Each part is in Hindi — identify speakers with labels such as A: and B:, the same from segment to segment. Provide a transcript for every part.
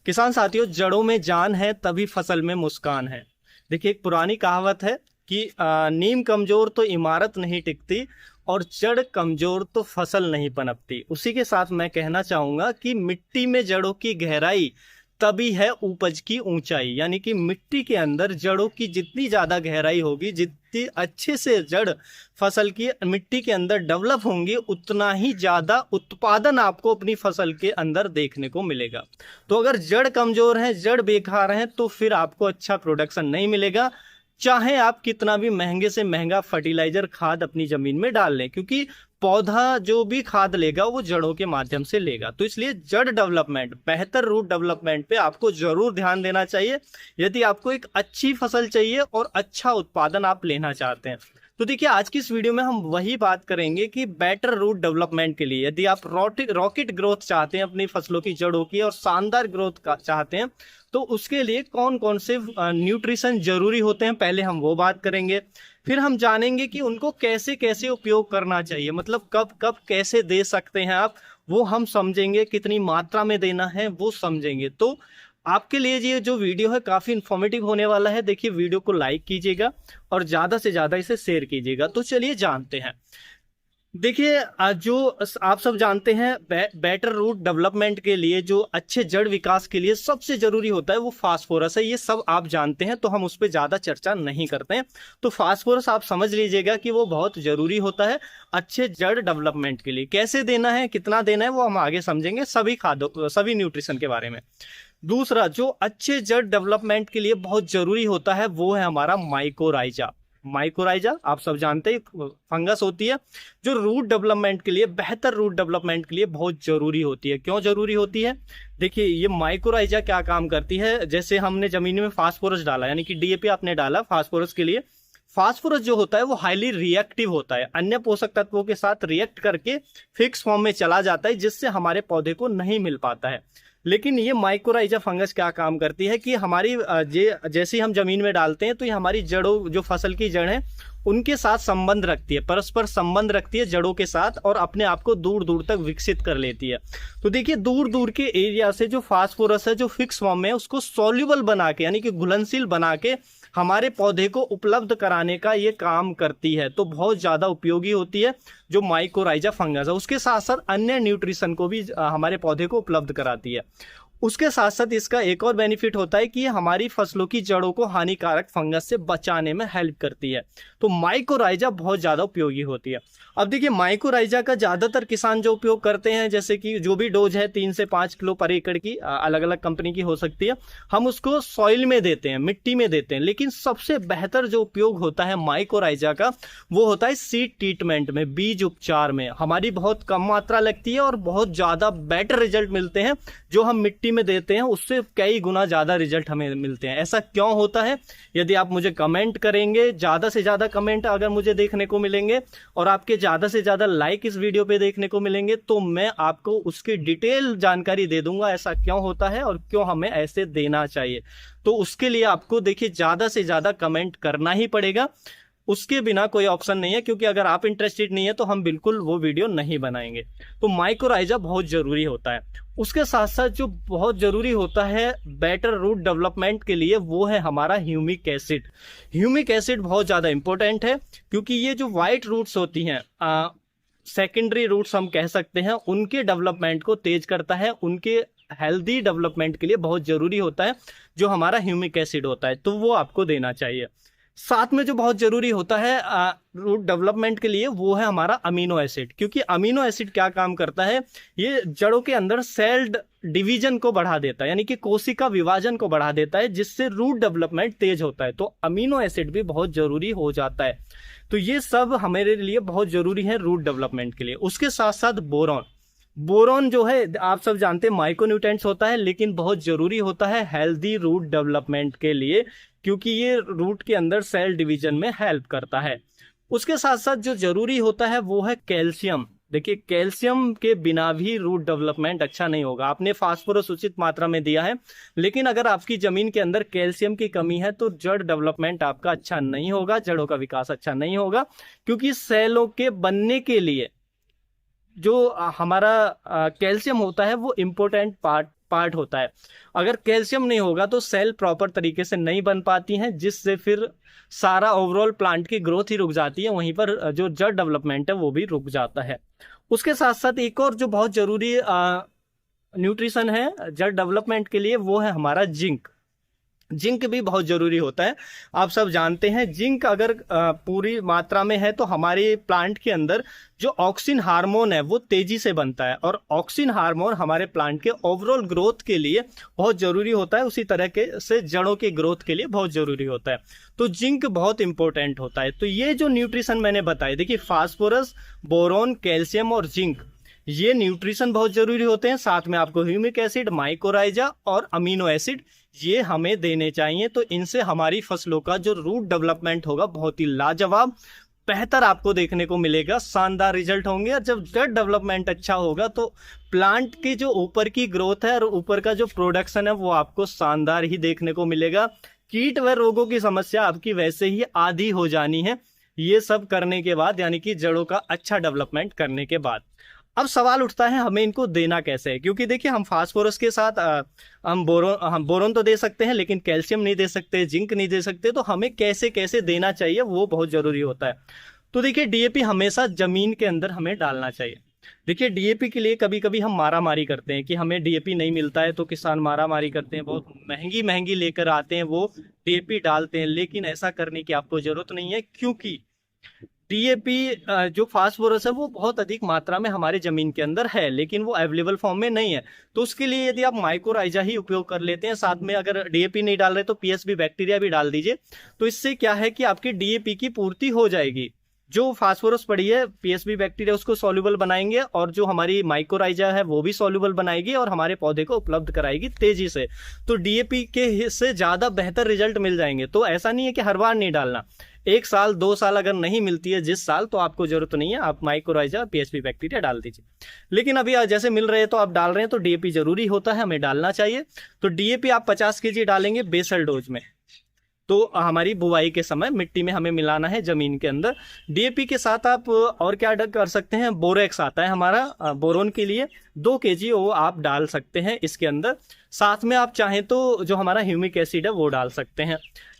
A: किसान साथियों, जड़ों में जान है तभी फसल में मुस्कान है। देखिए, एक पुरानी कहावत है कि नींव कमजोर तो इमारत नहीं टिकती और जड़ कमजोर तो फसल नहीं पनपती। उसी के साथ मैं कहना चाहूंगा कि मिट्टी में जड़ों की गहराई तभी है उपज की ऊंचाई। यानी कि मिट्टी के अंदर जड़ों की जितनी ज्यादा गहराई होगी, जितनी अच्छे से जड़ फसल की मिट्टी के अंदर डेवलप होंगी, उतना ही ज्यादा उत्पादन आपको अपनी फसल के अंदर देखने को मिलेगा। तो अगर जड़ कमजोर है, जड़ बेकार है, तो फिर आपको अच्छा प्रोडक्शन नहीं मिलेगा, चाहे आप कितना भी महंगे से महंगा फर्टिलाइजर खाद अपनी जमीन में डाल लें, क्योंकि पौधा जो भी खाद लेगा वो जड़ों के माध्यम से लेगा। तो इसलिए जड़ डेवलपमेंट, बेहतर रूट डेवलपमेंट पे आपको जरूर ध्यान देना चाहिए यदि आपको एक अच्छी फसल चाहिए और अच्छा उत्पादन आप लेना चाहते हैं। तो देखिए, आज की इस वीडियो में हम वही बात करेंगे कि बेटर रूट डेवलपमेंट के लिए यदि आप रॉकेट ग्रोथ चाहते हैं अपनी फसलों की जड़ों की और शानदार ग्रोथ का चाहते हैं, तो उसके लिए कौन कौन से न्यूट्रिशन जरूरी होते हैं, पहले हम वो बात करेंगे। फिर हम जानेंगे कि उनको कैसे कैसे उपयोग करना चाहिए, मतलब कब कब कैसे दे सकते हैं आप, वो हम समझेंगे। कितनी मात्रा में देना है वो समझेंगे। तो आपके लिए ये जो वीडियो है काफी इंफॉर्मेटिव होने वाला है। देखिए, वीडियो को लाइक कीजिएगा और ज्यादा से ज्यादा इसे शेयर कीजिएगा। तो चलिए जानते हैं। देखिए, जो आप सब जानते हैं, बेटर रूट डेवलपमेंट के लिए, जो अच्छे जड़ विकास के लिए सबसे जरूरी होता है वो फास्फोरस है। ये सब आप जानते हैं, तो हम उस पर ज्यादा चर्चा नहीं करते हैं। तो फास्फोरस आप समझ लीजिएगा कि वो बहुत जरूरी होता है अच्छे जड़ डेवलपमेंट के लिए। कैसे देना है, कितना देना है, वो हम आगे समझेंगे सभी खादों, सभी न्यूट्रिशन के बारे में। दूसरा जो अच्छे जड़ डेवलपमेंट के लिए बहुत जरूरी होता है वो है हमारा माइकोराइजा। माइकोराइजा आप सब जानते हैं, फंगस होती है जो रूट डेवलपमेंट के लिए, बेहतर रूट डेवलपमेंट के लिए बहुत जरूरी होती है। क्यों जरूरी होती है? देखिए, ये माइकोराइजा क्या काम करती है, जैसे हमने जमीन में फास्फोरस डाला, यानी कि डीएपी आपने डाला फास्फोरस के लिए। फास्फोरस जो होता है वो हाईली रिएक्टिव होता है, अन्य पोषक तत्वों के साथ रिएक्ट करके फिक्स फॉर्म में चला जाता है, जिससे हमारे पौधे को नहीं मिल पाता है। लेकिन ये माइकोराइजा फंगस क्या काम करती है कि हमारी जैसे हम जमीन में डालते हैं तो ये हमारी जड़ों, जो फसल की जड़ है, उनके साथ संबंध रखती है, परस्पर संबंध रखती है जड़ों के साथ, और अपने आप को दूर दूर तक विकसित कर लेती है। तो देखिए, दूर दूर के एरिया से जो फास्फोरस है, जो फिक्स फॉर्म में है, उसको सॉल्युबल बना के, यानी कि घुलनशील बना के हमारे पौधे को उपलब्ध कराने का ये काम करती है। तो बहुत ज्यादा उपयोगी होती है जो माइकोराइजा फंगस है। उसके साथ साथ अन्य न्यूट्रिशन को भी हमारे पौधे को उपलब्ध कराती है। उसके साथ साथ इसका एक और बेनिफिट होता है कि ये हमारी फसलों की जड़ों को हानिकारक फंगस से बचाने में हेल्प करती है। तो माइकोराइजा बहुत ज्यादा उपयोगी होती है। अब देखिए, माइकोराइजा का ज्यादातर किसान जो उपयोग करते हैं, जैसे कि जो भी डोज है 3 से 5 किलो पर एकड़ की, अलग अलग कंपनी की हो सकती है, हम उसको सॉइल में देते हैं, मिट्टी में देते हैं। लेकिन सबसे बेहतर जो उपयोग होता है माइकोराइजा का, वो होता है सीड ट्रीटमेंट में, बीज उपचार में। हमारी बहुत कम मात्रा लगती है और बहुत ज्यादा बेटर रिजल्ट मिलते हैं। जो हम मिट्टी में देते हैं उससे कई गुना ज्यादा रिजल्ट हमें मिलते हैं। ऐसा क्यों होता है? यदि आप मुझे कमेंट करेंगे, ज्यादा से ज्यादा कमेंट अगर मुझे देखने को मिलेंगे और आपके ज्यादा से ज्यादा लाइक इस वीडियो पे देखने को मिलेंगे, तो मैं आपको उसकी डिटेल जानकारी दे दूंगा ऐसा क्यों होता है और क्यों हमें ऐसे देना चाहिए। तो उसके लिए आपको देखिए ज्यादा से ज्यादा कमेंट करना ही पड़ेगा, उसके बिना कोई ऑप्शन नहीं है, क्योंकि अगर आप इंटरेस्टेड नहीं है तो हम बिल्कुल वो वीडियो नहीं बनाएंगे। तो माइकोराइजा बहुत जरूरी होता है। उसके साथ साथ जो बहुत जरूरी होता है बेटर रूट डेवलपमेंट के लिए, वो है हमारा ह्यूमिक एसिड। ह्यूमिक एसिड बहुत ज्यादा इंपॉर्टेंट है, क्योंकि ये जो व्हाइट रूट्स होती हैं, सेकेंडरी रूट्स हम कह सकते हैं, उनके डेवलपमेंट को तेज करता है, उनके हेल्दी डेवलपमेंट के लिए बहुत जरूरी होता है जो हमारा ह्यूमिक एसिड होता है। तो वो आपको देना चाहिए। साथ में जो बहुत जरूरी होता है रूट डेवलपमेंट के लिए, वो है हमारा अमीनो एसिड। क्योंकि अमीनो एसिड क्या काम करता है, ये जड़ों के अंदर सेल डिवीजन को बढ़ा देता है, यानी कि कोशिका विभाजन को बढ़ा देता है, जिससे रूट डेवलपमेंट तेज होता है। तो अमीनो एसिड भी बहुत जरूरी हो जाता है। तो ये सब हमारे लिए बहुत जरूरी है रूट डेवलपमेंट के लिए। उसके साथ साथ बोरॉन। बोरॉन जो है आप सब जानते हैं माइक्रोन्यूट्रिएंट्स होता है, लेकिन बहुत जरूरी होता है हेल्दी रूट डेवलपमेंट के लिए, क्योंकि ये रूट के अंदर सेल डिवीजन में हेल्प करता है। उसके साथ साथ जो जरूरी होता है वो है कैल्शियम। देखिए, कैल्शियम के बिना भी रूट डेवलपमेंट अच्छा नहीं होगा। आपने फास्फोरस उचित मात्रा में दिया है, लेकिन अगर आपकी जमीन के अंदर कैल्शियम की कमी है तो जड़ डेवलपमेंट आपका अच्छा नहीं होगा, जड़ों का विकास अच्छा नहीं होगा। क्योंकि सेलों के बनने के लिए जो हमारा कैल्शियम होता है वो इम्पोर्टेंट पार्ट पार्ट होता है। अगर कैल्शियम नहीं होगा तो सेल प्रॉपर तरीके से नहीं बन पाती हैं, जिससे फिर सारा ओवरऑल प्लांट की ग्रोथ ही रुक जाती है, वहीं पर जो जड़ डेवलपमेंट है वो भी रुक जाता है। उसके साथ साथ एक और जो बहुत जरूरी न्यूट्रिशन है जड़ डेवलपमेंट के लिए, वो है हमारा जिंक। जिंक भी बहुत जरूरी होता है। आप सब जानते हैं जिंक अगर पूरी मात्रा में है तो हमारे प्लांट के अंदर जो ऑक्सिन हार्मोन है वो तेजी से बनता है, और ऑक्सिन हार्मोन हमारे प्लांट के ओवरऑल ग्रोथ के लिए बहुत जरूरी होता है, उसी तरह के से जड़ों के ग्रोथ के लिए बहुत जरूरी होता है। तो जिंक बहुत इंपॉर्टेंट होता है। तो ये जो न्यूट्रिशन मैंने बताए, देखिए फास्फोरस, बोरोन, कैल्शियम और जिंक, ये न्यूट्रिशन बहुत जरूरी होते हैं। साथ में आपको ह्यूमिक एसिड, माइकोराइजा और अमीनो एसिड ये हमें देने चाहिए। तो इनसे हमारी फसलों का जो रूट डेवलपमेंट होगा बहुत ही लाजवाब, बेहतर आपको देखने को मिलेगा, शानदार रिजल्ट होंगे। और जब जड़ डेवलपमेंट अच्छा होगा तो प्लांट की जो ऊपर की ग्रोथ है और ऊपर का जो प्रोडक्शन है वो आपको शानदार ही देखने को मिलेगा। कीट व रोगों की समस्या आपकी वैसे ही आधी हो जानी है, ये सब करने के बाद, यानी कि जड़ों का अच्छा डेवलपमेंट करने के बाद। अब सवाल उठता है हमें इनको देना कैसे है, क्योंकि देखिए हम फास्फोरस के साथ हम बोरोन तो दे सकते हैं, लेकिन कैल्शियम नहीं दे सकते, जिंक नहीं दे सकते। तो हमें कैसे कैसे देना चाहिए वो बहुत जरूरी होता है। तो देखिए डीएपी हमेशा जमीन के अंदर हमें डालना चाहिए। देखिए डीएपी के लिए कभी कभी हम मारामारी करते हैं कि हमें डीएपी नहीं मिलता है, तो किसान मारामारी करते हैं, बहुत महंगी महंगी लेकर आते हैं, वो डीएपी डालते हैं। लेकिन ऐसा करने की आपको जरूरत नहीं है, क्योंकि डीएपी जो फास्फोरस है वो बहुत अधिक मात्रा में हमारे जमीन के अंदर है, लेकिन वो अवेलेबल फॉर्म में नहीं है। तो उसके लिए यदि आप माइकोराइजा ही उपयोग कर लेते हैं, साथ में अगर डीएपी नहीं डाल रहे तो पीएसबी बैक्टीरिया भी डाल दीजिए। तो इससे क्या है कि आपकी डीएपी की पूर्ति हो जाएगी। जो फास्फोरस पड़ी है पीएसबी बैक्टीरिया उसको सॉल्युबल बनाएंगे, और जो हमारी माइकोराइजा है वो भी सॉल्युबल बनाएगी और हमारे पौधे को उपलब्ध कराएगी तेजी से। तो डीएपी के से ज्यादा बेहतर रिजल्ट मिल जाएंगे। तो ऐसा नहीं है कि हर बार नहीं डालना, 1 साल 2 साल अगर नहीं मिलती है जिस साल, तो आपको जरूरत नहीं है, आप माइकोराइजा पीएसबी बैक्टीरिया डाल दीजिए। लेकिन अभी जैसे मिल रहे हैं तो आप डाल रहे हैं, तो डीएपी जरूरी होता है, हमें डालना चाहिए। तो डीएपी आप 50 केजी डालेंगे बेसल डोज में। तो हमारी बुवाई के समय मिट्टी में हमें मिलाना है जमीन के अंदर। डीएपी के साथ आप और क्या कर सकते हैं, बोरेक्स आता है हमारा बोरोन के लिए, 2 केजी वो आप डाल सकते हैं इसके अंदर। साथ में आप चाहें तो जो हमारा ह्यूमिक एसिड है वो डाल सकते हैं।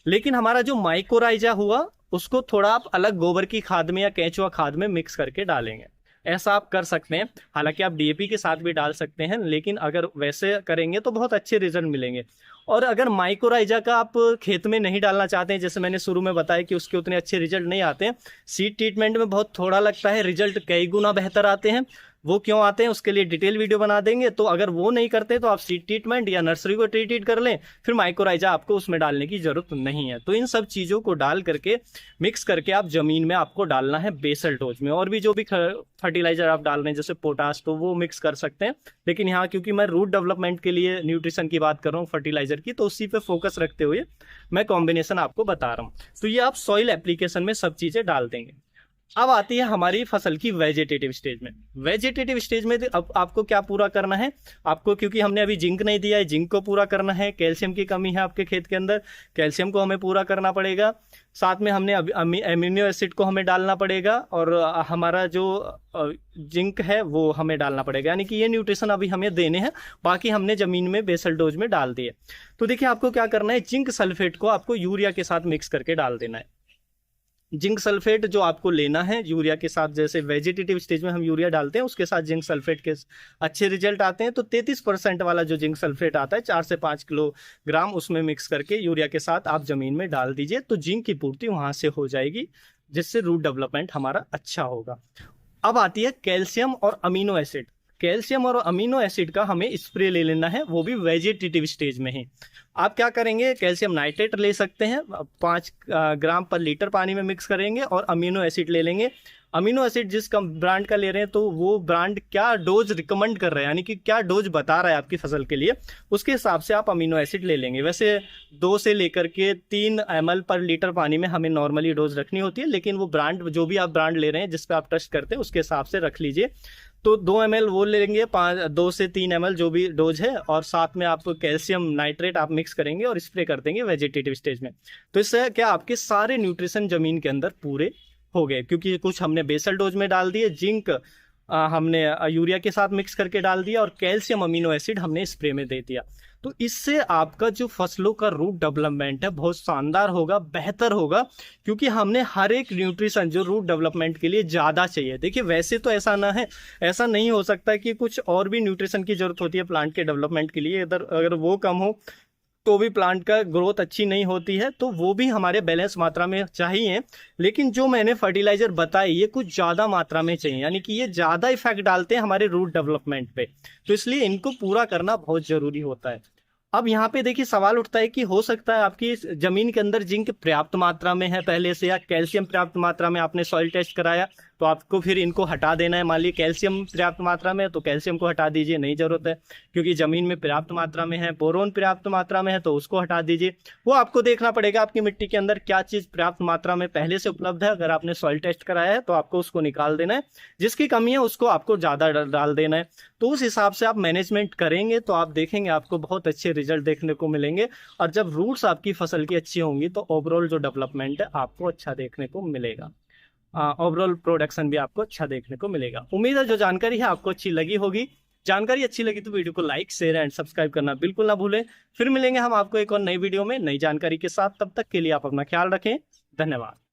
A: लेकिन हमारा जो माइकोराइजा हुआ उसको थोड़ा आप अलग गोबर की खाद में या केंचुआ खाद में मिक्स करके डालेंगे, ऐसा आप कर सकते हैं। हालांकि आप डीएपी के साथ भी डाल सकते हैं, लेकिन अगर वैसे करेंगे तो बहुत अच्छे रिजल्ट मिलेंगे। और अगर माइकोराइजा का आप खेत में नहीं डालना चाहते हैं, जैसे मैंने शुरू में बताया कि उसके उतने अच्छे रिजल्ट नहीं आते हैं, सीड ट्रीटमेंट में बहुत थोड़ा लगता है, रिजल्ट कई गुना बेहतर आते हैं। वो क्यों आते हैं उसके लिए डिटेल वीडियो बना देंगे। तो अगर वो नहीं करते तो आप सीड ट्रीटमेंट या नर्सरी को ट्रीट कर लें, फिर माइकोराइजा आपको उसमें डालने की जरूरत नहीं है। तो इन सब चीज़ों को डाल करके मिक्स करके आप जमीन में आपको डालना है बेसल डोज में। और भी जो भी फर्टिलाइजर आप डाल रहे हैं जैसे पोटाश, तो वो मिक्स कर सकते हैं। लेकिन यहाँ क्योंकि मैं रूट डेवलपमेंट के लिए न्यूट्रिशन की बात कर रहा हूँ फर्टिलाइजर की, तो उसी पे फोकस रखते हुए मैं कॉम्बिनेशन आपको बता रहा हूँ। तो ये आप सॉइल एप्लीकेशन में सब चीज़ें डाल देंगे। अब आती है हमारी फसल की वेजिटेटिव स्टेज में। वेजिटेटिव स्टेज में अब आपको क्या पूरा करना है, आपको क्योंकि हमने अभी जिंक नहीं दिया है, जिंक को पूरा करना है। कैल्शियम की कमी है आपके खेत के अंदर, कैल्शियम को हमें पूरा करना पड़ेगा। साथ में हमने अमीनो एसिड को हमें डालना पड़ेगा, और हमारा जो जिंक है वो हमें डालना पड़ेगा। यानी कि ये न्यूट्रिशन अभी हमें देने हैं, बाकी हमने जमीन में बेसल डोज में डाल दिए। तो देखिए आपको क्या करना है, जिंक सल्फेट को आपको यूरिया के साथ मिक्स करके डाल देना है। जिंक सल्फेट जो आपको लेना है यूरिया के साथ, जैसे वेजिटेटिव स्टेज में हम यूरिया डालते हैं उसके साथ जिंक सल्फेट के अच्छे रिजल्ट आते हैं। तो 33% वाला जो जिंक सल्फेट आता है 4 से 5 किलोग्राम, उसमें मिक्स करके यूरिया के साथ आप जमीन में डाल दीजिए। तो जिंक की पूर्ति वहां से हो जाएगी, जिससे रूट डेवलपमेंट हमारा अच्छा होगा। अब आती है कैल्शियम और अमीनो एसिड। कैल्शियम और अमीनो एसिड का हमें स्प्रे ले लेना है, वो भी वेजिटेटिव स्टेज में ही। आप क्या करेंगे, कैल्शियम नाइट्रेट ले सकते हैं, 5 ग्राम पर लीटर पानी में मिक्स करेंगे, और अमीनो एसिड ले लेंगे। अमीनो एसिड जिस ब्रांड का ले रहे हैं तो वो ब्रांड क्या डोज रिकमेंड कर रहा है, यानी कि क्या डोज बता रहा है आपकी फसल के लिए, उसके हिसाब से आप अमीनो एसिड ले लेंगे। वैसे 2 से लेकर के 3 ml पर लीटर पानी में हमें नॉर्मली डोज रखनी होती है, लेकिन वो ब्रांड जो भी आप ब्रांड ले रहे हैं जिस पे आप ट्रस्ट करते हैं उसके हिसाब से रख लीजिए। तो 2 ml वो ले लेंगे, 2 से 3 ml जो भी डोज है, और साथ में आप कैल्शियम नाइट्रेट आप मिक्स करेंगे और स्प्रे कर देंगे वेजिटेटिव स्टेज में। तो इससे क्या आपके सारे न्यूट्रिशन जमीन के अंदर पूरे हो गए, क्योंकि कुछ हमने बेसल डोज में डाल दिए, जिंक हमने यूरिया के साथ मिक्स करके डाल दिया और कैल्शियम अमीनो एसिड हमने स्प्रे में दे दिया। तो इससे आपका जो फसलों का रूट डेवलपमेंट है बहुत शानदार होगा, बेहतर होगा, क्योंकि हमने हर एक न्यूट्रिशन जो रूट डेवलपमेंट के लिए ज़्यादा चाहिए। देखिए वैसे तो ऐसा ना है, ऐसा नहीं हो सकता कि कुछ और भी न्यूट्रिशन की जरूरत होती है प्लांट के डेवलपमेंट के लिए, इधर अगर वो कम हो तो भी प्लांट का ग्रोथ अच्छी नहीं होती है, तो वो भी हमारे बैलेंस मात्रा में चाहिए। लेकिन जो मैंने फर्टिलाइजर बताए ये कुछ ज़्यादा मात्रा में चाहिए, यानी कि ये ज़्यादा इफेक्ट डालते हैं हमारे रूट डेवलपमेंट पे, तो इसलिए इनको पूरा करना बहुत ज़रूरी होता है। अब यहाँ पे देखिए सवाल उठता है कि हो सकता है आपकी इस जमीन के अंदर जिंक पर्याप्त मात्रा में है पहले से, या कैल्शियम पर्याप्त मात्रा में, आपने सॉइल टेस्ट कराया तो आपको फिर इनको हटा देना है। मान लीजिए कैल्शियम पर्याप्त मात्रा में है तो कैल्शियम को हटा दीजिए, नहीं जरूरत है, क्योंकि जमीन में पर्याप्त मात्रा में है। बोरोन पर्याप्त मात्रा में है तो उसको हटा दीजिए। वो आपको देखना पड़ेगा आपकी मिट्टी के अंदर क्या चीज़ पर्याप्त मात्रा में पहले से उपलब्ध है। अगर आपने सॉइल टेस्ट कराया है तो आपको उसको निकाल देना है, जिसकी कमी है उसको आपको ज़्यादा डाल देना है। तो उस हिसाब से आप मैनेजमेंट करेंगे तो आप देखेंगे आपको बहुत अच्छे रिजल्ट देखने को मिलेंगे। और जब रूट्स आपकी फसल की अच्छी होंगी तो ओवरऑल जो डेवलपमेंट है आपको अच्छा देखने को मिलेगा, ओवरऑल प्रोडक्शन भी आपको अच्छा देखने को मिलेगा। उम्मीद है जो जानकारी है आपको अच्छी लगी होगी। जानकारी अच्छी लगी तो वीडियो को लाइक, शेयर एंड सब्सक्राइब करना बिल्कुल ना भूलें। फिर मिलेंगे हम आपको एक और नई वीडियो में नई जानकारी के साथ, तब तक के लिए आप अपना ख्याल रखें। धन्यवाद।